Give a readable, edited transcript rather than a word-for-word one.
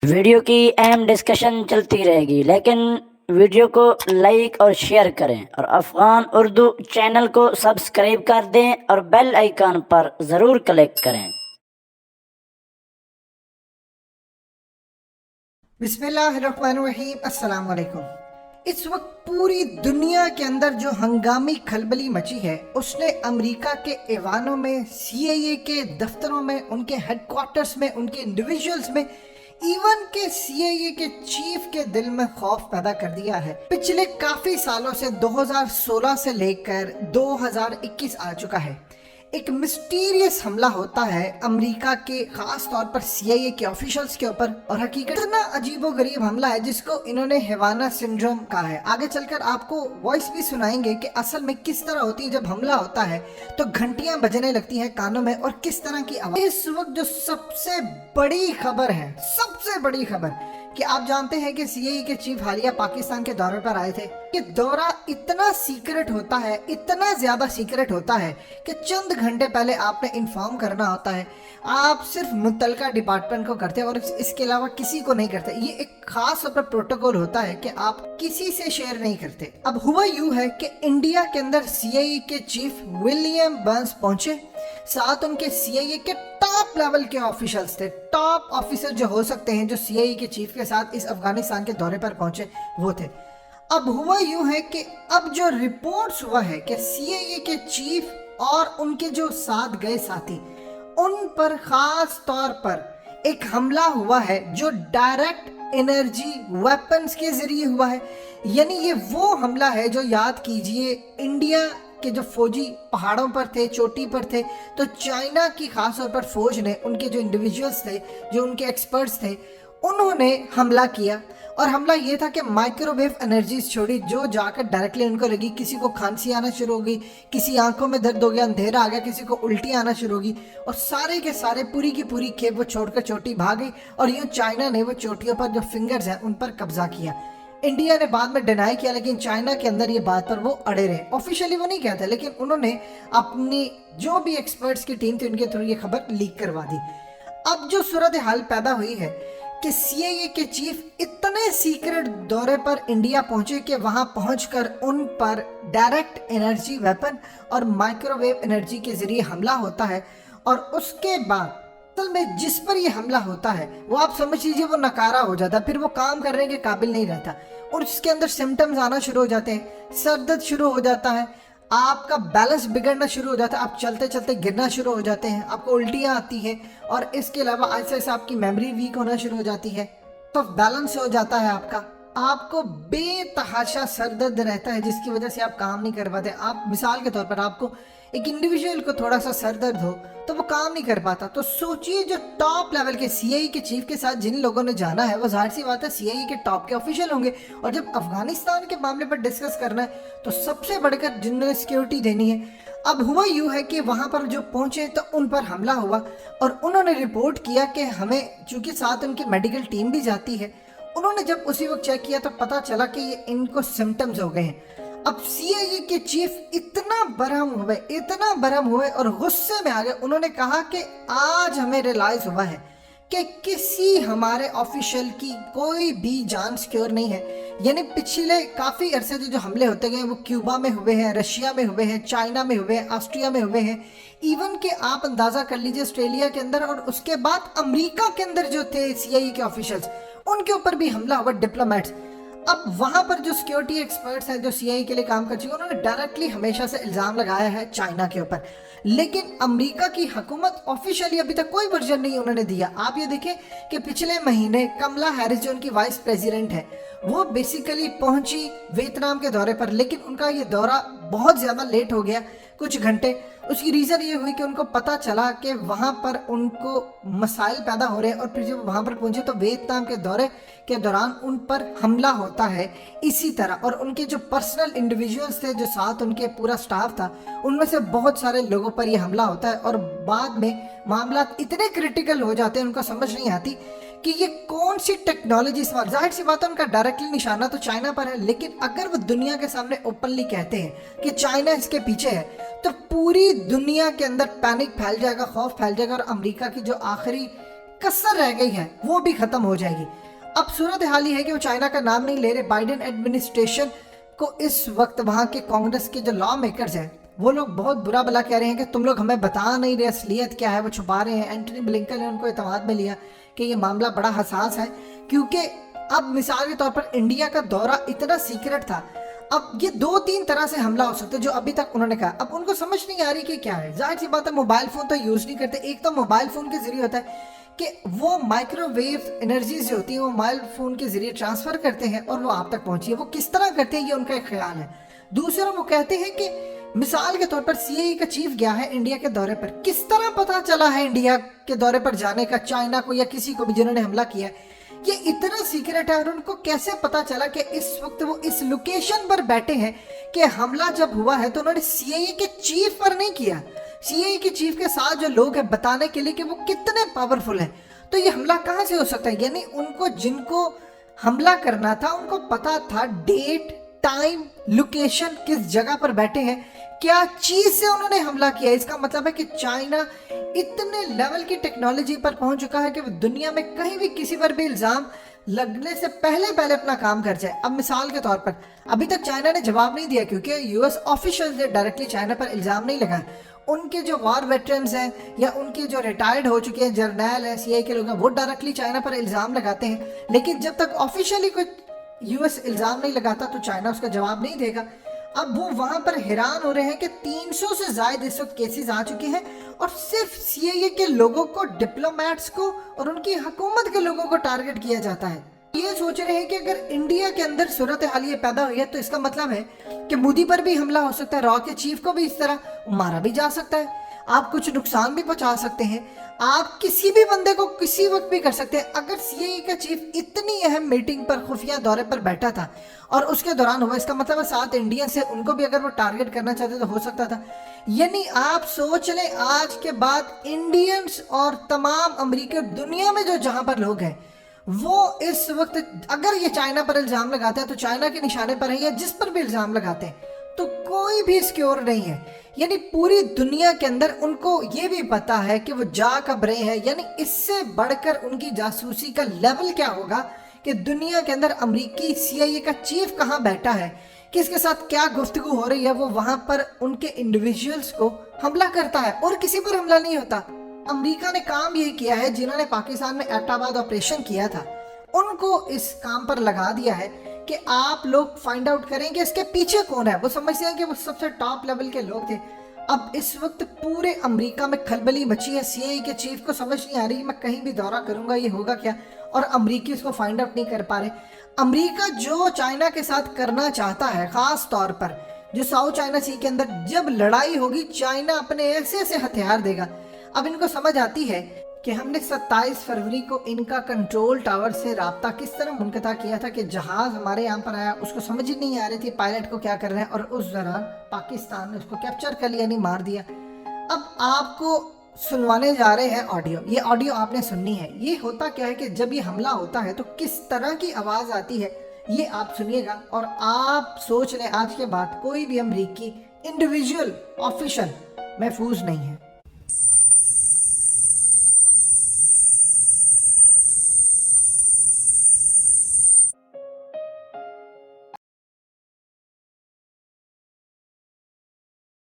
Video की अहम discussion चलती रहेगी, लेकिन वीडियो को लाइक और शेयर करें और अफ़गान उर्दू चैनल को सब्सक्राइब कर दें और बेल आइकन पर ज़रूर क्लिक करें। बिस्मिल्लाहिर्रहमानिर्रहीम, अस्सलाम वालेकुम। इस वक्त पूरी दुनिया के अंदर जो हंगामी खलबली मची है उसने अमेरिका के ऐवानों में, सीआईए के दफ्तरों में, उनके हेडक्वार्टर्स में, उनके इंडिविजुअल्स में, इवन के सीआईए के चीफ के दिल में खौफ पैदा कर दिया है। पिछले काफी सालों से 2016 से लेकर 2021 आ चुका है, एक मिस्टीरियस हमला होता है अमेरिका के खास तौर पर सीआईए के ऑफिशियल्स के ऊपर, और हकीकत इतना अजीबोगरीब हमला है जिसको इन्होंने हैवाना सिंड्रोम कहा है। आगे चलकर आपको वॉइस भी सुनाएंगे कि असल में किस तरह होती है। जब हमला होता है तो घंटियां बजने लगती हैं कानों में और किस तरह की आवाज। इस वक्त जो सबसे बड़ी खबर है, सबसे बड़ी खबर, कि आप जानते हैं कि सीआईए के चीफ हालिया पाकिस्तान के दौरे पर आए थे। ये दौरा इतना सीक्रेट होता है, इतना ज्यादा सीक्रेट होता है कि चंद घंटे पहले आपने इन्फॉर्म करना होता है। आप सिर्फ मुतलका डिपार्टमेंट को करते हैं और इसके अलावा किसी को नहीं करते। ये एक खास प्रोटोकॉल होता है कि आप किसी से शेयर नहीं करते। अब हुआ यूं है कि इंडिया के अंदर सीआईए के चीफ विलियम बर्न्स पहुंचे, साथ उनके सीआईए के टॉप लेवल के ऑफिशियल्स थे। टॉप ऑफिसर जो हो सकते हैं, जो सीआईए के चीफ के साथ इस अफगानिस्तान के दौरे पर पहुंचे, वो थे। अब हुआ यूं है कि अब जो रिपोर्ट्स हुआ है कि सीआईए के चीफ और उनके जो साथ गए साथी, उन पर खास तौर पर एक हमला हुआ है जो डायरेक्ट एनर्जी वेपन्स के जरिए हुआ है। यानी ये वो हमला है जो, याद कीजिए, इंडिया के जो फौजी पहाड़ों पर थे, चोटी पर थे, तो चाइना की खास तौर पर फौज ने, उनके जो इंडिविजुअल्स थे, जो उनके एक्सपर्ट्स थे, उन्होंने हमला किया। और हमला ये था कि माइक्रोवेव एनर्जीज छोड़ी जो जाकर डायरेक्टली उनको लगी। किसी को खांसी आना शुरू हो गई, किसी आंखों में दर्द हो गया, अंधेरा आ गया, किसी को उल्टी आना शुरू हो गई, और सारे के सारे पूरी की पूरी खेप वो छोड़कर चोटी भाग गई। और यूँ चाइना ने वो चोटियों पर जो फिंगर्स हैं उन पर कब्जा किया। इंडिया ने बाद में डिनाई किया, लेकिन चाइना के अंदर ये बात पर वो अड़े रहे। ऑफिशियली वो नहीं कहते, लेकिन उन्होंने अपनी जो भी एक्सपर्ट्स की टीम थी उनके थ्रू ये खबर लीक करवा दी। अब जो सूरत हाल पैदा हुई है कि सीआईए के चीफ इतने सीक्रेट दौरे पर इंडिया पहुंचे कि वहां पहुंचकर उन पर डायरेक्ट एनर्जी वेपन और माइक्रोवेव एनर्जी के जरिए हमला होता है। और उसके बाद असल में जिस पर यह हमला होता है वो आप समझ लीजिए वो नकारा हो जाता है, फिर वो काम करने के काबिल नहीं रहता और उसके अंदर सिम्टम्स आना शुरू हो जाते हैं। सर दर्द शुरू हो जाता है, आपका बैलेंस बिगड़ना शुरू हो जाता है, आप चलते चलते गिरना शुरू हो जाते हैं, आपको उल्टियाँ आती हैं, और इसके अलावा ऐसे ऐसे आपकी मेमोरी वीक होना शुरू हो जाती है, तो बैलेंस हो जाता है आपका। आपको बेतहाशा सर दर्द रहता है जिसकी वजह से आप काम नहीं कर पाते। आप मिसाल के तौर पर, आपको एक इंडिविजुअल को थोड़ा सा सर दर्द हो तो वो काम नहीं कर पाता। तो सोचिए जो टॉप लेवल के सीआईए के चीफ के साथ जिन लोगों ने जाना है वो जाहिर सी बात है सीआईए के टॉप के ऑफिशियल होंगे, और जब अफगानिस्तान के मामले पर डिस्कस करना है तो सबसे बढ़कर जिन्होंने सिक्योरिटी देनी है। अब हुआ यूं है कि वहां पर जो पहुंचे तो उन पर हमला हुआ और उन्होंने रिपोर्ट किया कि हमें, चूंकि साथ उनकी मेडिकल टीम भी जाती है, उन्होंने जब उसी वक्त चेक किया तो पता चला कि ये इनको सिम्टम्स हो गए हैं। अब सीआईए के चीफ इतना बरहम हुए और गुस्से में आ गए। उन्होंने कहा कि आज हमें रियलाइज हुआ है कि किसी हमारे ऑफिशियल की कोई भी जान सिक्योर नहीं है। यानी पिछले काफी अरसे से जो हमले होते गए वो क्यूबा में हुए हैं, रशिया में हुए हैं, चाइना में हुए हैं, ऑस्ट्रिया में हुए हैं, इवन के आप अंदाजा कर लीजिए ऑस्ट्रेलिया के अंदर, और उसके बाद अमेरिका के अंदर जो थे सीआईए के ऑफिशियल्स, उनके ऊपर भी हमला हुआ, डिप्लोमेट्स। अब वहां पर जो सिक्योरिटी एक्सपर्ट्स हैं जो सीआईए के लिए काम कर चुके हैं, उन्होंने डायरेक्टली हमेशा से इल्जाम लगाया है चाइना के ऊपर, लेकिन अमेरिका की हुकूमत ऑफिशियली अभी तक कोई वर्जन नहीं उन्होंने दिया। आप ये देखें कि पिछले महीने कमला हैरिस जो उनकी वाइस प्रेसिडेंट है वो बेसिकली पहुंची वियतनाम के दौरे पर, लेकिन उनका ये दौरा बहुत ज्यादा लेट हो गया, कुछ घंटे। उसकी रीज़न ये हुई कि उनको पता चला कि वहाँ पर उनको मसाइल पैदा हो रहे हैं, और फिर जब वहाँ पर पहुंचे तो वियतनाम के दौरे के दौरान उन पर हमला होता है इसी तरह। और उनके जो पर्सनल इंडिविजुअल्स थे, जो साथ उनके पूरा स्टाफ था, उनमें से बहुत सारे लोगों पर यह हमला होता है और बाद में मामला इतने क्रिटिकल हो जाते हैं, उनको समझ नहीं आती कि ये कौन सी टेक्नोलॉजी इस्तेमाल। जाहिर सी बात है उनका डायरेक्टली निशाना तो चाइना पर है, लेकिन अगर वो दुनिया के सामने ओपनली कहते हैं कि चाइना इसके पीछे है तो पूरी दुनिया के अंदर पैनिक फैल जाएगा, खौफ फैल जाएगा, और अमेरिका की जो आखिरी कसर रह गई है वो भी खत्म हो जाएगी। अब सूरत हाल ही है कि वो चाइना का नाम नहीं ले रहे। बाइडेन एडमिनिस्ट्रेशन को इस वक्त वहाँ के कांग्रेस के जो लॉ मेकर्स हैं वो लोग बहुत बुरा भला कह रहे हैं कि तुम लोग हमें बता नहीं रहे असलियत क्या है, वो छुपा रहे हैं। एंटनी ब्लिंकन ने उनको इत्मीनान में लिया कि ये मामला बड़ा हसास है, क्योंकि अब मिसाल के तौर पर इंडिया का दौरा इतना सीक्रेट था। अब ये 2-3 तरह से हमला हो सकता है जो अभी तक उन्होंने कहा। अब उनको समझ नहीं आ रही कि क्या है। जाहिर सी बात है मोबाइल फोन तो यूज नहीं करते। एक तो मोबाइल फोन के जरिए होता है कि वो माइक्रोवेव एनर्जी जो होती है वो मोबाइल फोन के जरिए ट्रांसफर करते हैं और वो आप तक पहुंची है। वो किस तरह करते हैं ये उनका एक ख्याल है। दूसरा वो कहते हैं कि मिसाल के तौर पर सीआईए का चीफ गया है इंडिया के दौरे पर, किस तरह पता चला है इंडिया के दौरे पर जाने का चाइना को या किसी को भी जिन्होंने हमला किया है, ये इतना सीक्रेट है। और उनको कैसे पता चला कि इस वक्त वो इस लोकेशन पर बैठे हैं कि हमला जब हुआ है तो उन्होंने सीआईए के चीफ पर नहीं किया, सीआईए के चीफ के साथ जो लोग हैं बताने के लिए कि वो कितने पावरफुल हैं। तो ये हमला कहाँ से हो सकता है? यानी उनको जिनको हमला करना था उनको पता था डेट, टाइम, लोकेशन, किस जगह पर बैठे हैं, क्या चीज से उन्होंने हमला किया। इसका मतलब है कि चाइना इतने लेवल की टेक्नोलॉजी पर पहुंच चुका है कि वो दुनिया में कहीं भी किसी पर भी इल्जाम लगने से पहले अपना काम कर जाए। अब मिसाल के तौर पर अभी तक चाइना ने जवाब नहीं दिया क्योंकि यूएस ऑफिशियल ने डायरेक्टली चाइना पर इल्जाम नहीं लगाए। उनके जो वॉर वेटरन्स हैं या उनके जो रिटायर्ड हो चुके हैं जर्नैल हैं, सीआईए के लोग हैं, वो डायरेक्टली चाइना पर इल्जाम लगाते हैं। लेकिन जब तक ऑफिशियली कोई यूएस इल्जाम नहीं लगाता तो चाइना उसका जवाब नहीं देगा। अब वो वहां पर हैरान हो रहे हैं कि 300 से ज्यादा इस वक्त केसेस आ चुके हैं और सिर्फ सीआईए के लोगों को, डिप्लोमेट्स को और उनकी हुकूमत के लोगों को टारगेट किया जाता है। ये सोच रहे हैं कि अगर इंडिया के अंदर सूरत हाल ये पैदा हुई है तो इसका मतलब है कि मोदी पर भी हमला हो सकता है, रॉ के चीफ को भी इस तरह मारा भी जा सकता है, आप कुछ नुकसान भी पहुंचा सकते हैं, आप किसी भी बंदे को किसी वक्त भी कर सकते हैं। अगर सीआईए का चीफ इतनी अहम मीटिंग पर, खुफिया दौरे पर बैठा था और उसके दौरान हुआ, इसका मतलब है 7 इंडियन से उनको भी अगर वो टारगेट करना चाहते तो हो सकता था। यानी आप सोच लें आज के बाद इंडियंस और तमाम अमेरिकी दुनिया में जो जहां पर लोग हैं वो इस वक्त अगर ये चाइना पर इल्जाम लगाते हैं तो चाइना के निशाने पर है, या जिस पर भी इल्जाम लगाते हैं तो कोई भी सिक्योर नहीं है। यानी पूरी दुनिया के अंदर उनको ये भी पता है कि वो जा कब रहे हैं। यानी इससे बढ़कर उनकी जासूसी का लेवल क्या होगा कि दुनिया के अंदर अमेरिकी सीआईए का चीफ कहाँ बैठा है, किसके साथ क्या गुफ्तगू हो रही है, वो वहां पर उनके इंडिविजुअल्स को हमला करता है और किसी पर हमला नहीं होता। अमेरिका ने काम यही किया है, जिन्होंने पाकिस्तान में एबटाबाद ऑपरेशन किया था उनको इस काम पर लगा दिया है कि आप लोग फाइंड आउट करेंगे इसके पीछे कौन है। वो समझते हैं कि वो सबसे टॉप लेवल के लोग थे। अब इस वक्त पूरे अमेरिका में खलबली मची है। सीआईए के चीफ को समझ नहीं आ रही मैं कहीं भी दौरा करूंगा ये होगा क्या, और अमेरिकी उसको फाइंड आउट नहीं कर पा रहे। अमेरिका जो चाइना के साथ करना चाहता है, खास तौर पर जो साउथ चाइना सी के अंदर जब लड़ाई होगी चाइना अपने ऐसे ऐसे हथियार देगा। अब इनको समझ आती है कि हमने 27 फरवरी को इनका कंट्रोल टावर से राब्ता किस तरह मुनक़ता किया था कि जहाज हमारे यहाँ पर आया, उसको समझ ही नहीं आ रही थी पायलट को क्या कर रहे हैं, और उस दौरान पाकिस्तान ने उसको कैप्चर कर लिया, नहीं मार दिया। अब आपको सुनवाने जा रहे हैं ऑडियो, ये ऑडियो आपने सुननी है। ये होता क्या है कि जब ये हमला होता है तो किस तरह की आवाज़ आती है ये आप सुनिएगा और आप सोच लें आज के बाद कोई भी अमरीकी इंडिविजुअल ऑफिशियल महफूज नहीं है।